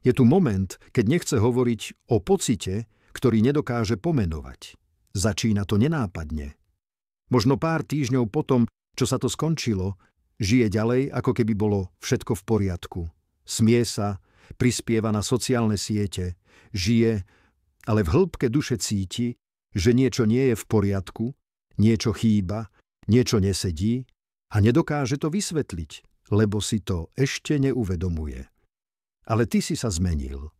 Je tu moment, keď nechce hovoriť o pocite, ktorý nedokáže pomenovať. Začína to nenápadne. Možno pár týždňov potom, čo sa to skončilo, žije ďalej, ako keby bolo všetko v poriadku. Smie sa, prispieva na sociálne siete, žije, ale v hĺbke duše cíti, že niečo nie je v poriadku, niečo chýba, niečo nesedí a nedokáže to vysvetliť, lebo si to ešte neuvedomuje. Ale ty si sa zmenil.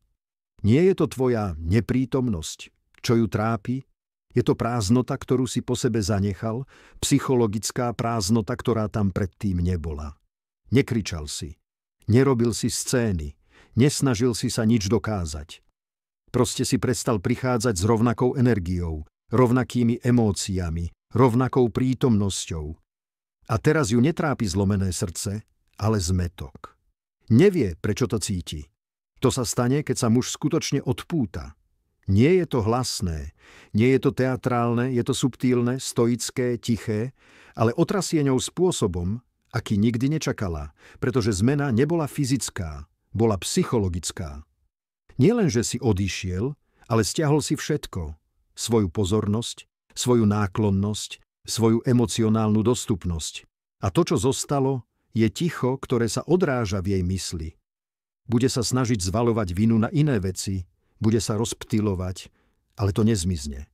Nie je to tvoja neprítomnosť, čo ju trápi? Je to prázdnota, ktorú si po sebe zanechal, psychologická prázdnota, ktorá tam predtým nebola. Nekričal si, nerobil si scény, nesnažil si sa nič dokázať. Proste si prestal prichádzať s rovnakou energiou, rovnakými emóciami, rovnakou prítomnosťou. A teraz ju netrápi zlomené srdce, ale zmätok. Nevie, prečo to cíti. To sa stane, keď sa muž skutočne odpúta. Nie je to hlasné, nie je to teatrálne, je to subtílne, stoické, tiché, ale otrasie ňou spôsobom, aký nikdy nečakala, pretože zmena nebola fyzická, bola psychologická. Nielen, že si odišiel, ale stiahol si všetko. Svoju pozornosť, svoju náklonnosť, svoju emocionálnu dostupnosť. A to, čo zostalo, je ticho, ktoré sa odráža v jej mysli. Bude sa snažiť zvaľovať vinu na iné veci, bude sa rozptylovať, ale to nezmizne.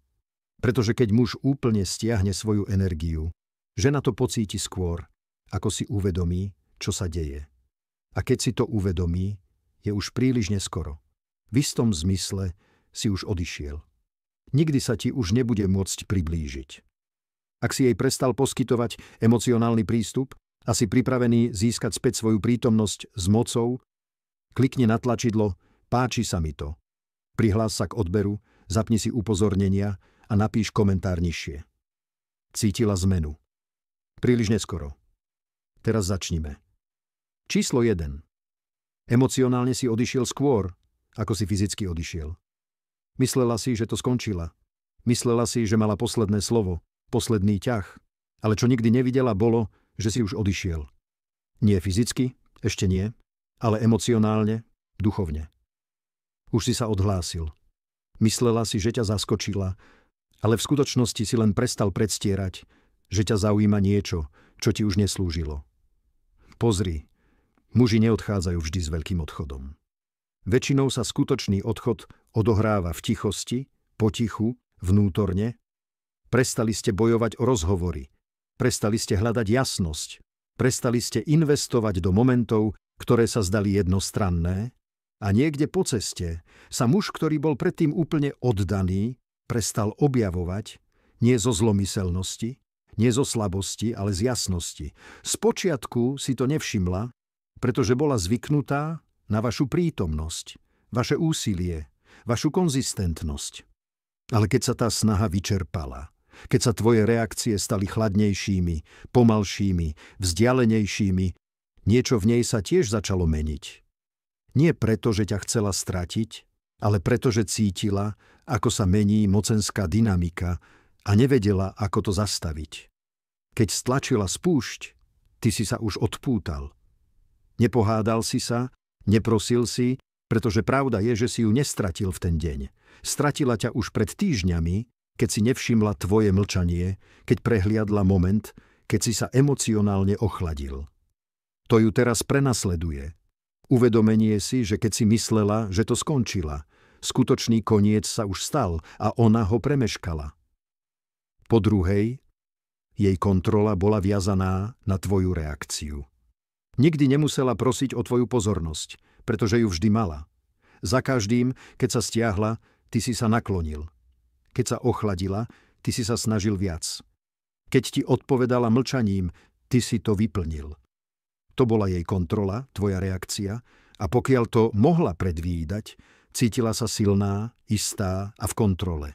Pretože keď muž úplne stiahne svoju energiu, žena to pocíti skôr, ako si uvedomí, čo sa deje. A keď si to uvedomí, je už príliš neskoro. V istom zmysle si už odišiel. Nikdy sa ti už nebude môcť priblížiť. Ak si jej prestal poskytovať emocionálny prístup a si pripravený získať späť svoju prítomnosť s mocou, klikni na tlačidlo Páči sa mi to. Prihlás sa k odberu, zapni si upozornenia a napíš komentár nižšie. Cítila zmenu. Príliš neskoro. Teraz začnime. Číslo 1. Emocionálne si odišiel skôr, ako si fyzicky odišiel. Myslela si, že to skončila. Myslela si, že mala posledné slovo, posledný ťah, ale čo nikdy nevidela bolo, že si už odišiel. Nie fyzicky, ešte nie, ale emocionálne, duchovne. Už si sa odhlásil. Myslela si, že ťa zaskočila, ale v skutočnosti si len prestal predstierať, že ťa zaujíma niečo, čo ti už neslúžilo. Pozri, muži neodchádzajú vždy s veľkým odchodom. Väčšinou sa skutočný odchod odohráva v tichosti, potichu, vnútorne. Prestali ste bojovať o rozhovory, prestali ste hľadať jasnosť, prestali ste investovať do momentov, ktoré sa zdali jednostranné, a niekde po ceste sa muž, ktorý bol predtým úplne oddaný, prestal objavovať nie zo zlomyselnosti, nie zo slabosti, ale z jasnosti. Spočiatku si to nevšimla, pretože bola zvyknutá na vašu prítomnosť, vaše úsilie, vašu konzistentnosť. Ale keď sa tá snaha vyčerpala, keď sa tvoje reakcie stali chladnejšími, pomalšími, vzdialenejšími, niečo v nej sa tiež začalo meniť. Nie preto, že ťa chcela stratiť, ale preto, že cítila, ako sa mení mocenská dynamika a nevedela, ako to zastaviť. Keď stlačila spúšť, ty si sa už odpútal. Nepohádal si sa, neprosil si, pretože pravda je, že si ju nestratil v ten deň. Stratila ťa už pred týždňami, keď si nevšimla tvoje mlčanie, keď prehliadla moment, keď si sa emocionálne ochladil. To ju teraz prenasleduje. Uvedomenie si, že keď si myslela, že to skončila, skutočný koniec sa už stal a ona ho premeškala. Po druhej, jej kontrola bola viazaná na tvoju reakciu. Nikdy nemusela prosiť o tvoju pozornosť, pretože ju vždy mala. Za každým, keď sa stiahla, ty si sa naklonil. Keď sa ochladila, ty si sa snažil viac. Keď ti odpovedala mlčaním, ty si to vyplnil. To bola jej kontrola, tvoja reakcia, a pokiaľ to mohla predvídať, cítila sa silná, istá a v kontrole.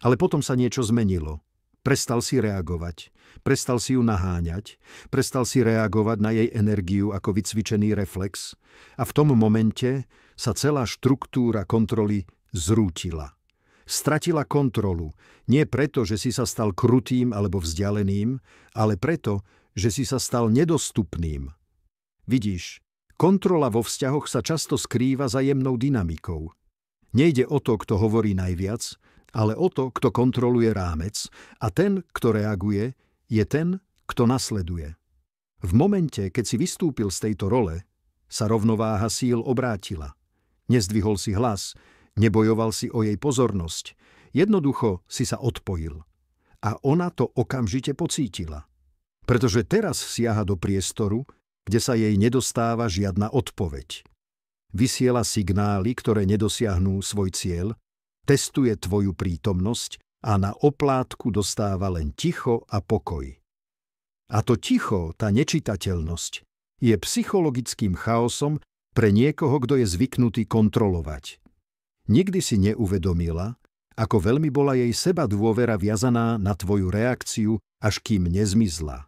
Ale potom sa niečo zmenilo. Prestal si reagovať, prestal si ju naháňať, prestal si reagovať na jej energiu ako vycvičený reflex a v tom momente sa celá štruktúra kontroly zrútila. Stratila kontrolu, nie preto, že si sa stal krutým alebo vzdialeným, ale preto, že si sa stal nedostupným. Vidíš, Kontrola vo vzťahoch sa často skrýva za jemnou dynamikou. Nejde o to, kto hovorí najviac, ale o to, kto kontroluje rámec, a ten, kto reaguje, je ten, kto nasleduje. V momente, keď si vystúpil z tejto role, sa rovnováha síl obrátila. Nezdvihol si hlas, nebojoval si o jej pozornosť, jednoducho si sa odpojil. A ona to okamžite pocítila. Pretože teraz siaha do priestoru, kde sa jej nedostáva žiadna odpoveď. Vysiela signály, ktoré nedosiahnú svoj cieľ, testuje tvoju prítomnosť a na oplátku dostáva len ticho a pokoj. A to ticho, tá nečitateľnosť, je psychologickým chaosom pre niekoho, kto je zvyknutý kontrolovať. Nikdy si neuvedomila, ako veľmi bola jej sebadôvera viazaná na tvoju reakciu, až kým nezmizla.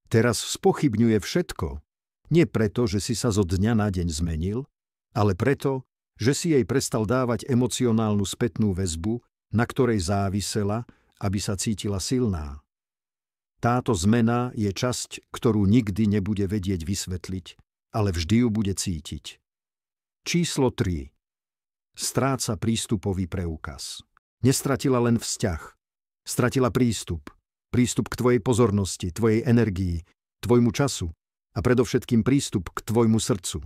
Teraz spochybňuje všetko, nie preto, že si sa zo dňa na deň zmenil, ale preto, že si jej prestal dávať emocionálnu spätnú väzbu, na ktorej závisela, aby sa cítila silná. Táto zmena je časť, ktorú nikdy nebude vedieť vysvetliť, ale vždy ju bude cítiť. Číslo 3. Stráca prístupový preukaz. Nestratila len vzťah. Stratila prístup. Prístup k tvojej pozornosti, tvojej energii, tvojmu času a predovšetkým prístup k tvojmu srdcu.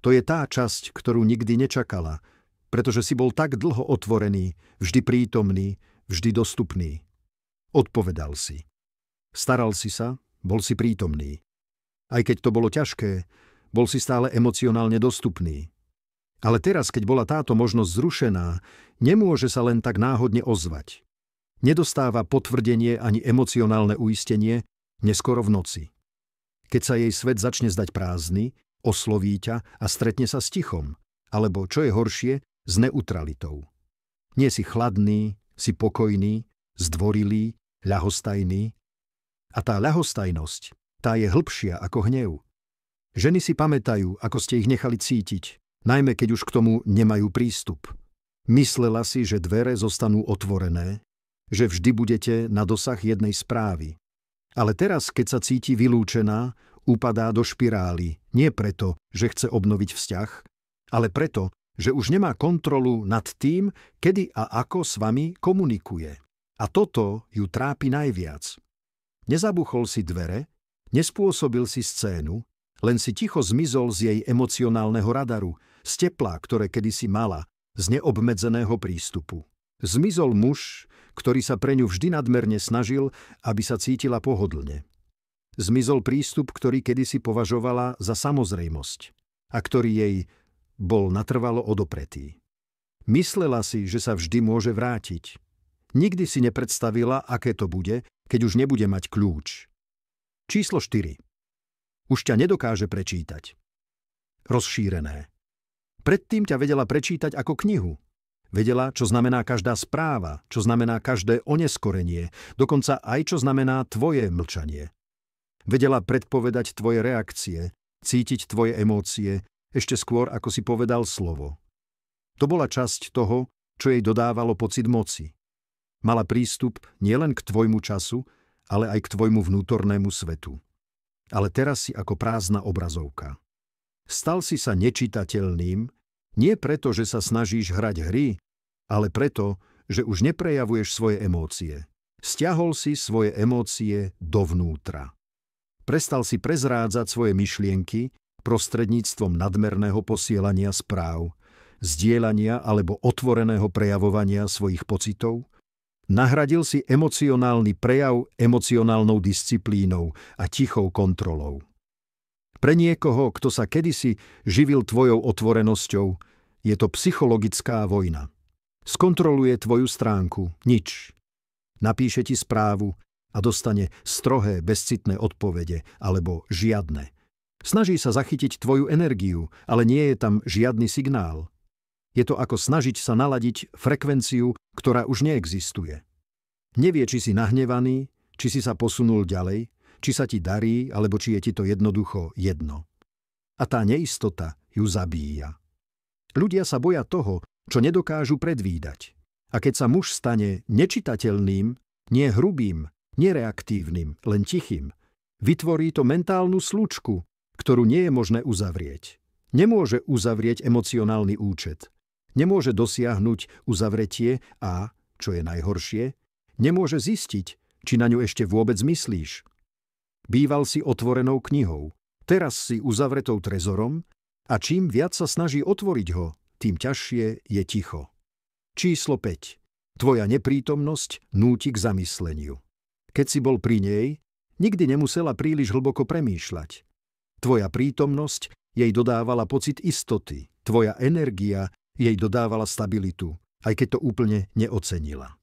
To je tá časť, ktorú nikdy nečakala, pretože si bol tak dlho otvorený, vždy prítomný, vždy dostupný. Odpovedal si. Staral si sa, bol si prítomný. Aj keď to bolo ťažké, bol si stále emocionálne dostupný. Ale teraz, keď bola táto možnosť zrušená, nemôže sa len tak náhodne ozvať. Nedostáva potvrdenie ani emocionálne uistenie, neskoro v noci. Keď sa jej svet začne zdať prázdny, osloví ťa a stretne sa s tichom, alebo, čo je horšie, s neutralitou. Nie si chladný, si pokojný, zdvorilý, ľahostajný. A tá ľahostajnosť, tá je hlbšia ako hnev. Ženy si pamätajú, ako ste ich nechali cítiť, najmä keď už k tomu nemajú prístup. Myslela si, že dvere zostanú otvorené, že vždy budete na dosah jednej správy. Ale teraz, keď sa cíti vylúčená, upadá do špirály, nie preto, že chce obnoviť vzťah, ale preto, že už nemá kontrolu nad tým, kedy a ako s vami komunikuje. A toto ju trápi najviac. Nezabuchol si dvere, nespôsobil si scénu, len si ticho zmizol z jej emocionálneho radaru, z tepla, ktoré kedysi mala, z neobmedzeného prístupu. Zmizol muž, ktorý sa pre ňu vždy nadmerne snažil, aby sa cítila pohodlne. Zmizol prístup, ktorý kedysi považovala za samozrejmosť a ktorý jej bol natrvalo odopretý. Myslela si, že sa vždy môže vrátiť. Nikdy si nepredstavila, aké to bude, keď už nebude mať kľúč. Číslo 4. Už ťa nedokáže prečítať. Rozšírené. Predtým ťa vedela prečítať ako knihu. Vedela, čo znamená každá správa, čo znamená každé oneskorenie, dokonca aj čo znamená tvoje mlčanie. Vedela predpovedať tvoje reakcie, cítiť tvoje emócie, ešte skôr, ako si povedal slovo. To bola časť toho, čo jej dodávalo pocit moci. Mala prístup nielen k tvojmu času, ale aj k tvojmu vnútornému svetu. Ale teraz si ako prázdna obrazovka. Stal si sa nečitateľným, nie preto, že sa snažíš hrať hry, ale preto, že už neprejavuješ svoje emócie. Stiahol si svoje emócie dovnútra. Prestal si prezrádzať svoje myšlienky prostredníctvom nadmerného posielania správ, zdieľania alebo otvoreného prejavovania svojich pocitov. Nahradil si emocionálny prejav emocionálnou disciplínou a tichou kontrolou. Pre niekoho, kto sa kedysi živil tvojou otvorenosťou, je to psychologická vojna. Skontroluje tvoju stránku, nič. Napíše ti správu a dostane strohé, bezcitné odpovede alebo žiadne. Snaží sa zachytiť tvoju energiu, ale nie je tam žiadny signál. Je to ako snažiť sa naladiť frekvenciu, ktorá už neexistuje. Nevie, či si nahnevaný, či si sa posunul ďalej, či sa ti darí, alebo či je ti to jednoducho jedno. A tá neistota ju zabíja. Ľudia sa boja toho, čo nedokážu predvídať. A keď sa muž stane nečitateľným, nie hrubým, nereaktívnym, len tichým, vytvorí to mentálnu slučku, ktorú nie je možné uzavrieť. Nemôže uzavrieť emocionálny účet. Nemôže dosiahnuť uzavretie a, čo je najhoršie, nemôže zistiť, či na ňu ešte vôbec myslíš. Býval si otvorenou knihou, teraz si uzavretou trezorom a čím viac sa snaží otvoriť ho, tým ťažšie je ticho. Číslo 5. Tvoja neprítomnosť núti k zamysleniu. Keď si bol pri nej, nikdy nemusela príliš hlboko premýšľať. Tvoja prítomnosť jej dodávala pocit istoty, tvoja energia jej dodávala stabilitu, aj keď to úplne neocenila.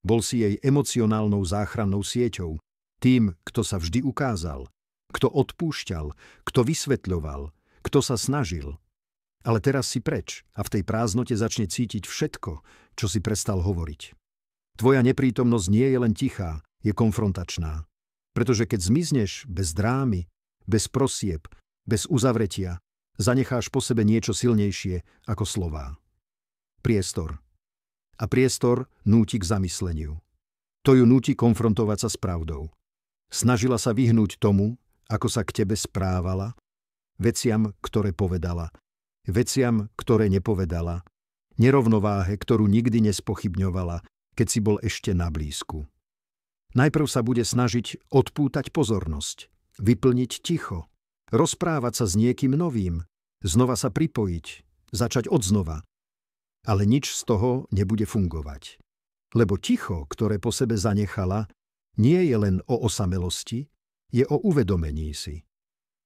Bol si jej emocionálnou záchrannou sieťou, tým, kto sa vždy ukázal, kto odpúšťal, kto vysvetľoval, kto sa snažil. Ale teraz si preč a v tej prázdnote začne cítiť všetko, čo si prestal hovoriť. Tvoja neprítomnosť nie je len tichá, je konfrontačná. Pretože keď zmizneš bez drámy, bez prosieb, bez uzavretia, zanecháš po sebe niečo silnejšie ako slová. Priestor. A priestor núti k zamysleniu. To ju núti konfrontovať sa s pravdou. Snažila sa vyhnúť tomu, ako sa k tebe správala, veciam, ktoré povedala, veciam, ktoré nepovedala, nerovnováhe, ktorú nikdy nespochybňovala, keď si bol ešte na blízku. Najprv sa bude snažiť odpútať pozornosť, vyplniť ticho, rozprávať sa s niekým novým, znova sa pripojiť, začať odznova. Ale nič z toho nebude fungovať. Lebo ticho, ktoré po sebe zanechala, nie je len o osamelosti, je o uvedomení si.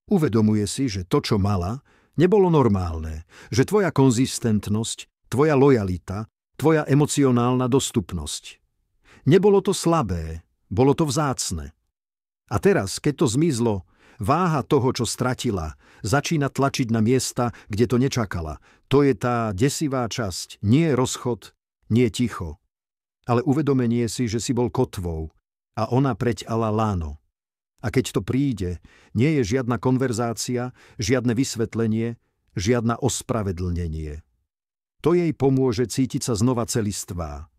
Uvedomuje si, že to, čo mala, nebolo normálne, že tvoja konzistentnosť, tvoja lojalita, tvoja emocionálna dostupnosť. Nebolo to slabé, bolo to vzácne. A teraz, keď to zmizlo, váha toho, čo stratila, začína tlačiť na miesta, kde to nečakala. To je tá desivá časť, nie rozchod, nie ticho, ale uvedomenie si, že si bol kotvou a ona preťala láno. A keď to príde, nie je žiadna konverzácia, žiadne vysvetlenie, žiadna ospravedlnenie. To jej pomôže cítiť sa znova celistvá.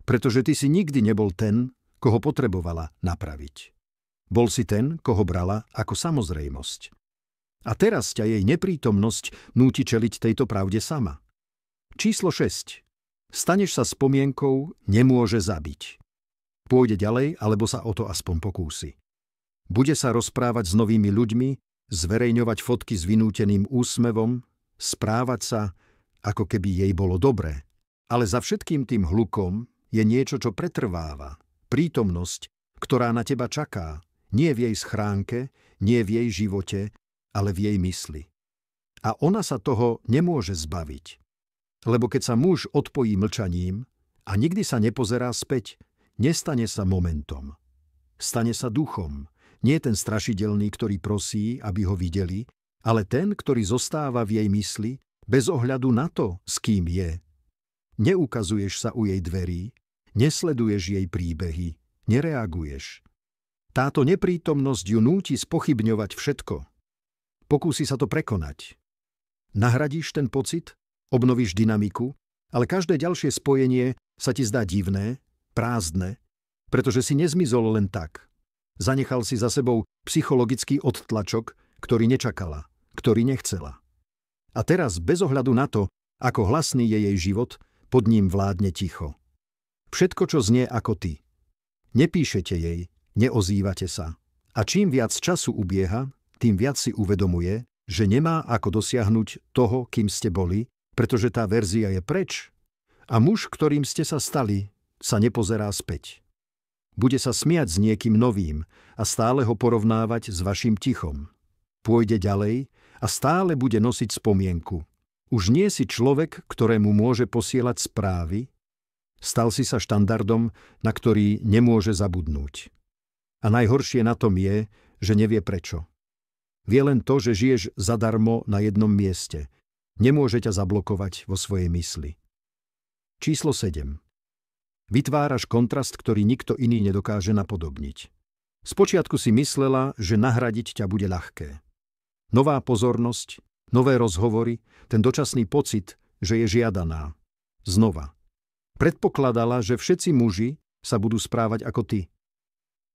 Pretože ty si nikdy nebol ten, koho potrebovala napraviť. Bol si ten, koho brala ako samozrejmosť. A teraz ťa jej neprítomnosť núti čeliť tejto pravde sama. Číslo 6. Staneš sa spomienkou, nemôže zabiť. Pôjde ďalej, alebo sa o to aspoň pokúsi. Bude sa rozprávať s novými ľuďmi, zverejňovať fotky s vynúteným úsmevom, správať sa, ako keby jej bolo dobre. Ale za všetkým tým hlukom je niečo, čo pretrváva. Prítomnosť, ktorá na teba čaká. Nie v jej schránke, nie v jej živote, ale v jej mysli. A ona sa toho nemôže zbaviť. Lebo keď sa muž odpojí mlčaním a nikdy sa nepozerá späť, nestane sa momentom. Stane sa duchom, nie ten strašidelný, ktorý prosí, aby ho videli, ale ten, ktorý zostáva v jej mysli, bez ohľadu na to, s kým je. Neukazuješ sa u jej dverí, nesleduješ jej príbehy, nereaguješ. Táto neprítomnosť ju núti spochybňovať všetko. Pokúsi sa to prekonať. Nahradíš ten pocit, obnovíš dynamiku, ale každé ďalšie spojenie sa ti zdá divné, prázdne, pretože si nezmizol len tak. Zanechal si za sebou psychologický odtlačok, ktorý nečakala, ktorý nechcela. A teraz, bez ohľadu na to, ako hlasný je jej život, pod ním vládne ticho. Všetko, čo znie ako ty. Nepíšete jej, neozývate sa. A čím viac času ubieha, tým viac si uvedomuje, že nemá ako dosiahnuť toho, kým ste boli, pretože tá verzia je preč. A muž, ktorým ste sa stali, sa nepozerá späť. Bude sa smiať s niekým novým a stále ho porovnávať s vašim tichom. Pôjde ďalej a stále bude nosiť spomienku. Už nie si človek, ktorému môže posielať správy. Stal si sa štandardom, na ktorý nemôže zabudnúť. A najhoršie na tom je, že nevie prečo. Vie len to, že žiješ zadarmo na jednom mieste. Nemôže ťa zablokovať vo svojej mysli. Číslo 7. Vytváraš kontrast, ktorý nikto iný nedokáže napodobniť. Spočiatku si myslela, že nahradiť ťa bude ľahké. Nová pozornosť, nové rozhovory, ten dočasný pocit, že je žiadaná. Znova. Predpokladala, že všetci muži sa budú správať ako ty.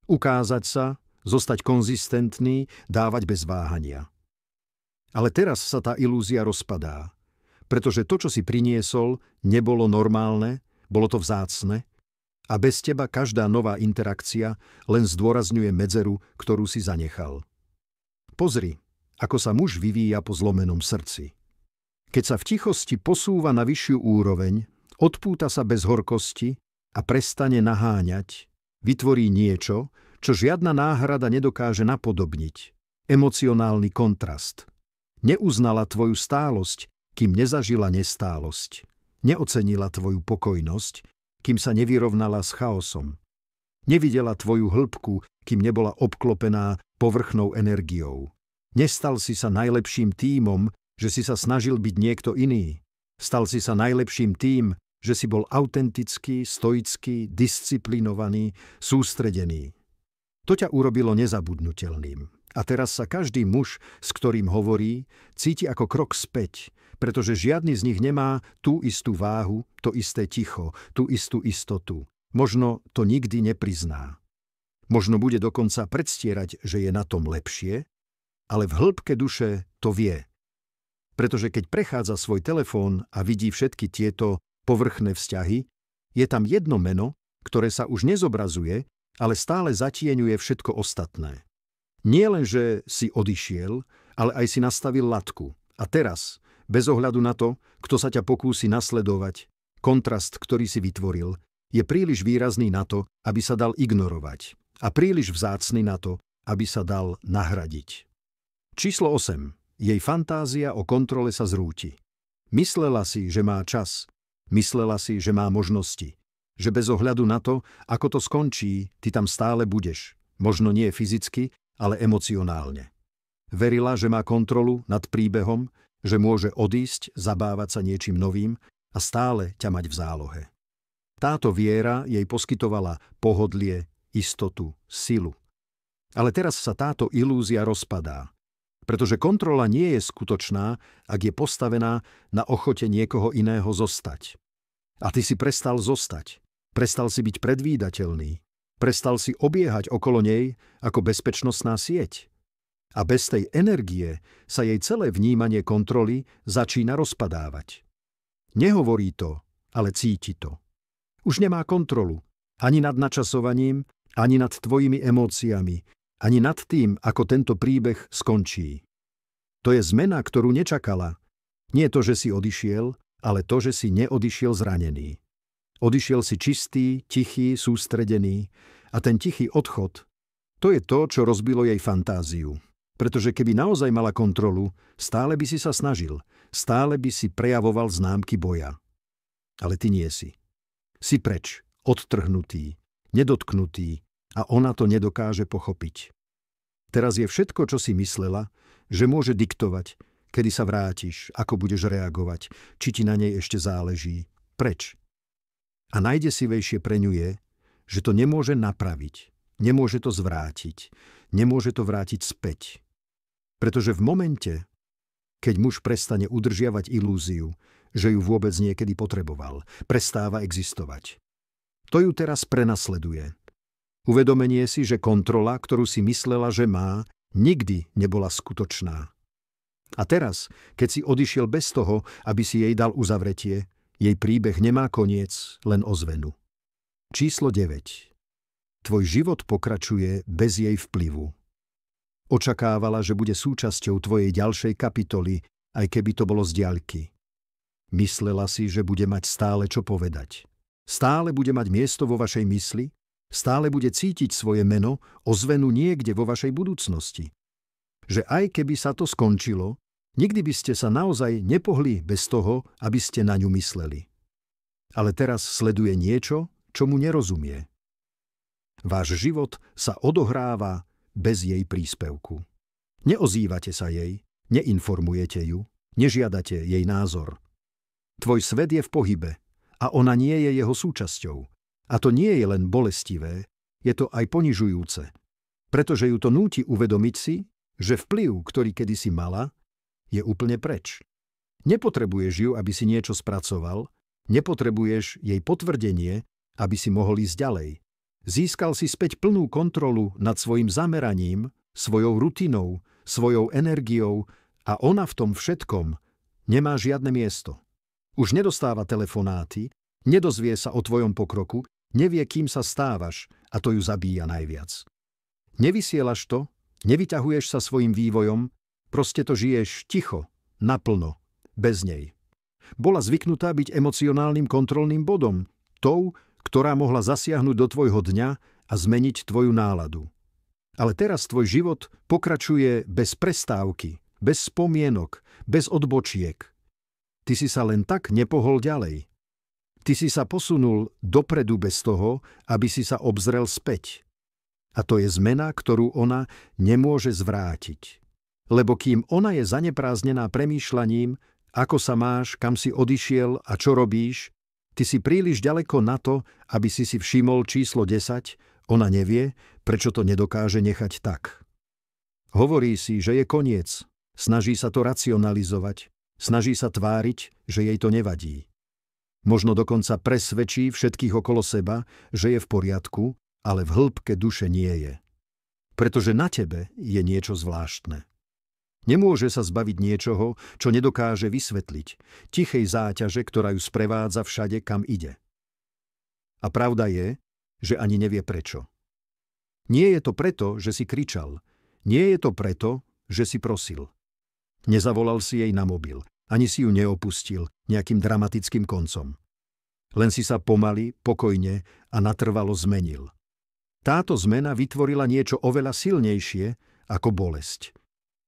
Ukázať sa, zostať konzistentný, dávať bez váhania. Ale teraz sa tá ilúzia rozpadá, pretože to, čo si priniesol, nebolo normálne, bolo to vzácne a bez teba každá nová interakcia len zdôrazňuje medzeru, ktorú si zanechal. Pozri, ako sa muž vyvíja po zlomenom srdci. Keď sa v tichosti posúva na vyššiu úroveň, odpúta sa bez horkosti a prestane naháňať, vytvorí niečo, čo žiadna náhrada nedokáže napodobniť. Emocionálny kontrast. Neuznala tvoju stálosť, kým nezažila nestálosť. Neocenila tvoju pokojnosť, kým sa nevyrovnala s chaosom. Nevidela tvoju hĺbku, kým nebola obklopená povrchnou energiou. Nestal si sa najlepším tímom, že si sa snažil byť niekto iný. Stal si sa najlepším tým, že si bol autentický, stoický, disciplinovaný, sústredený. To ťa urobilo nezabudnutelným. A teraz sa každý muž, s ktorým hovorí, cíti ako krok späť, pretože žiadny z nich nemá tú istú váhu, to isté ticho, tú istú istotu. Možno to nikdy neprizná. Možno bude dokonca predstierať, že je na tom lepšie, ale v hĺbke duše to vie. Pretože keď prechádza svoj telefón a vidí všetky tieto povrchné vzťahy, je tam jedno meno, ktoré sa už nezobrazuje, ale stále zatieňuje všetko ostatné. Nie len, že si odišiel, ale aj si nastavil latku. A teraz, bez ohľadu na to, kto sa ťa pokúsi nasledovať, kontrast, ktorý si vytvoril, je príliš výrazný na to, aby sa dal ignorovať. A príliš vzácny na to, aby sa dal nahradiť. Číslo 8. Jej fantázia o kontrole sa zrúti. Myslela si, že má čas. Myslela si, že má možnosti. Že bez ohľadu na to, ako to skončí, ty tam stále budeš. Možno nie fyzicky, ale emocionálne. Verila, že má kontrolu nad príbehom, že môže odísť, zabávať sa niečím novým a stále ťa mať v zálohe. Táto viera jej poskytovala pohodlie, istotu, silu. Ale teraz sa táto ilúzia rozpadá. Pretože kontrola nie je skutočná, ak je postavená na ochote niekoho iného zostať. A ty si prestal zostať. Prestal si byť predvídateľný. Prestal si obiehať okolo nej ako bezpečnostná sieť. A bez tej energie sa jej celé vnímanie kontroly začína rozpadávať. Nehovorí to, ale cíti to. Už nemá kontrolu ani nad načasovaním, ani nad tvojimi emóciami, ani nad tým, ako tento príbeh skončí. To je zmena, ktorú nečakala. Nie to, že si odišiel, ale to, že si neodišiel zranený. Odišiel si čistý, tichý, sústredený a ten tichý odchod, to je to, čo rozbilo jej fantáziu. Pretože keby naozaj mala kontrolu, stále by si sa snažil, stále by si prejavoval známky boja. Ale ty nie si. Si preč, odtrhnutý, nedotknutý a ona to nedokáže pochopiť. Teraz je všetko, čo si myslela, že môže diktovať, kedy sa vrátiš, ako budeš reagovať, či ti na nej ešte záleží, preč. A najdesivejšie pre ňu je, že to nemôže napraviť, nemôže to zvrátiť, nemôže to vrátiť späť. Pretože v momente, keď muž prestane udržiavať ilúziu, že ju vôbec niekedy potreboval, prestáva existovať. To ju teraz prenasleduje. Uvedomenie si, že kontrola, ktorú si myslela, že má, nikdy nebola skutočná. A teraz, keď si odišiel bez toho, aby si jej dal uzavretie, jej príbeh nemá koniec, len ozvenu. Číslo 9. Tvoj život pokračuje bez jej vplyvu. Očakávala, že bude súčasťou tvojej ďalšej kapitoly, aj keby to bolo z diaľky. Myslela si, že bude mať stále čo povedať. Stále bude mať miesto vo vašej mysli, stále bude cítiť svoje meno, ozvenu niekde vo vašej budúcnosti. Že aj keby sa to skončilo, nikdy by ste sa naozaj nepohli bez toho, aby ste na ňu mysleli. Ale teraz sleduje niečo, čomu nerozumie. Váš život sa odohráva bez jej príspevku. Neozývate sa jej, neinformujete ju, nežiadate jej názor. Tvoj svet je v pohybe a ona nie je jeho súčasťou. A to nie je len bolestivé, je to aj ponižujúce. Pretože ju to núti uvedomiť si, že vplyv, ktorý kedysi mala, je úplne preč. Nepotrebuješ ju, aby si niečo spracoval, nepotrebuješ jej potvrdenie, aby si mohol ísť ďalej. Získal si späť plnú kontrolu nad svojim zameraním, svojou rutinou, svojou energiou a ona v tom všetkom nemá žiadne miesto. Už nedostáva telefonáty, nedozvie sa o tvojom pokroku, nevie, kým sa stávaš a to ju zabíja najviac. Nevysielaš to, nevyťahuješ sa svojim vývojom, proste to žiješ ticho, naplno, bez nej. Bola zvyknutá byť emocionálnym kontrolným bodom, tou, ktorá mohla zasiahnuť do tvojho dňa a zmeniť tvoju náladu. Ale teraz tvoj život pokračuje bez prestávky, bez spomienok, bez odbočiek. Ty si sa len tak nepohol ďalej. Ty si sa posunul dopredu bez toho, aby si sa obzrel späť. A to je zmena, ktorú ona nemôže zvrátiť. Lebo kým ona je zanepráznená premýšľaním, ako sa máš, kam si odišiel a čo robíš, ty si príliš ďaleko na to, aby si všimol číslo 10, ona nevie, prečo to nedokáže nechať tak. Hovorí si, že je koniec, snaží sa to racionalizovať, snaží sa tváriť, že jej to nevadí. Možno dokonca presvedčí všetkých okolo seba, že je v poriadku, ale v hĺbke duše nie je. Pretože na tebe je niečo zvláštne. Nemôže sa zbaviť niečoho, čo nedokáže vysvetliť, tichej záťaže, ktorá ju sprevádza všade, kam ide. A pravda je, že ani nevie prečo. Nie je to preto, že si kričal. Nie je to preto, že si prosil. Nezavolal si jej na mobil, ani si ju neopustil nejakým dramatickým koncom. Len si sa pomaly, pokojne a natrvalo zmenil. Táto zmena vytvorila niečo oveľa silnejšie ako bolesť.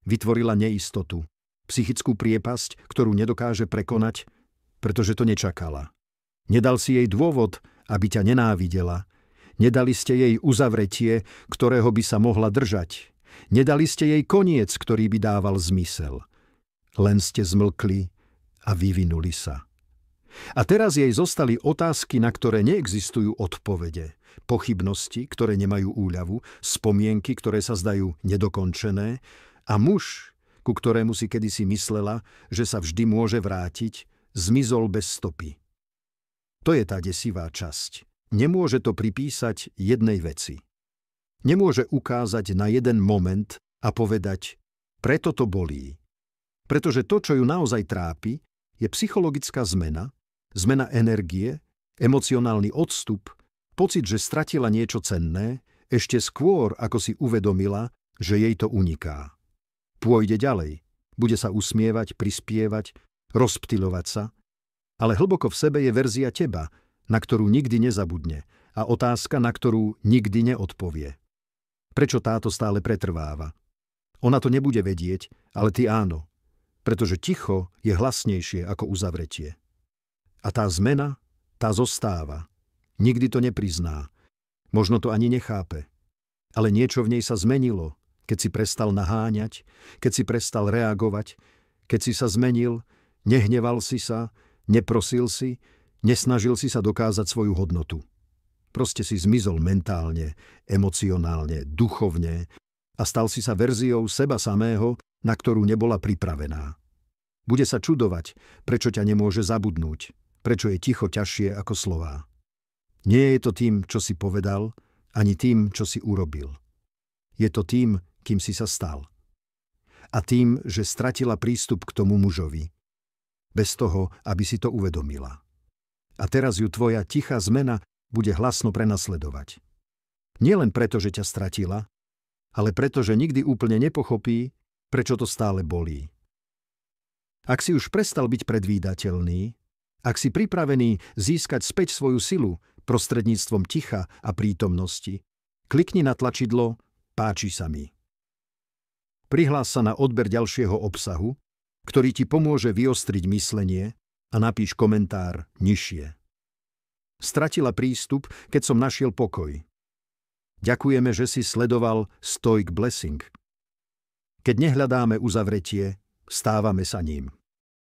Vytvorila neistotu, psychickú priepasť, ktorú nedokáže prekonať, pretože to nečakala. Nedal si jej dôvod, aby ťa nenávidela. Nedali ste jej uzavretie, ktorého by sa mohla držať. Nedali ste jej koniec, ktorý by dával zmysel. Len ste zmlkli a vyvinuli sa. A teraz jej zostali otázky, na ktoré neexistujú odpovede. Pochybnosti, ktoré nemajú úľavu, spomienky, ktoré sa zdajú nedokončené, a muž, ku ktorému si kedysi myslela, že sa vždy môže vrátiť, zmizol bez stopy. To je tá desivá časť. Nemôže to pripísať jednej veci. Nemôže ukázať na jeden moment a povedať, preto to bolí. Pretože to, čo ju naozaj trápi, je psychologická zmena, zmena energie, emocionálny odstup, pocit, že stratila niečo cenné, ešte skôr, ako si uvedomila, že jej to uniká. Pôjde ďalej, bude sa usmievať, prispievať, rozptyľovať sa, ale hlboko v sebe je verzia teba, na ktorú nikdy nezabudne a otázka, na ktorú nikdy neodpovie. Prečo táto stále pretrváva? Ona to nebude vedieť, ale ty áno, pretože ticho je hlasnejšie ako uzavretie. A tá zmena, tá zostáva. Nikdy to neprizná. Možno to ani nechápe. Ale niečo v nej sa zmenilo, keď si prestal naháňať, keď si prestal reagovať, keď si sa zmenil, nehneval si sa, neprosil si, nesnažil si sa dokázať svoju hodnotu. Proste si zmizol mentálne, emocionálne, duchovne a stal si sa verziou seba samého, na ktorú nebola pripravená. Bude sa čudovať, prečo ťa nemôže zabudnúť, prečo je ticho ťažšie ako slová. Nie je to tým, čo si povedal, ani tým, čo si urobil. Je to tým, kým si sa stal. A tým, že stratila prístup k tomu mužovi. Bez toho, aby si to uvedomila. A teraz ju tvoja tichá zmena bude hlasno prenasledovať. Nielen preto, že ťa stratila, ale preto, že nikdy úplne nepochopí, prečo to stále bolí. Ak si už prestal byť predvídateľný, ak si pripravený získať späť svoju silu prostredníctvom ticha a prítomnosti, klikni na tlačidlo Páči sa mi. Prihlás sa na odber ďalšieho obsahu, ktorý ti pomôže vyostriť myslenie a napíš komentár nižšie. Stratila prístup, keď som našiel pokoj. Ďakujeme, že si sledoval Stoic Blessing. Keď nehľadáme uzavretie, stávame sa ním.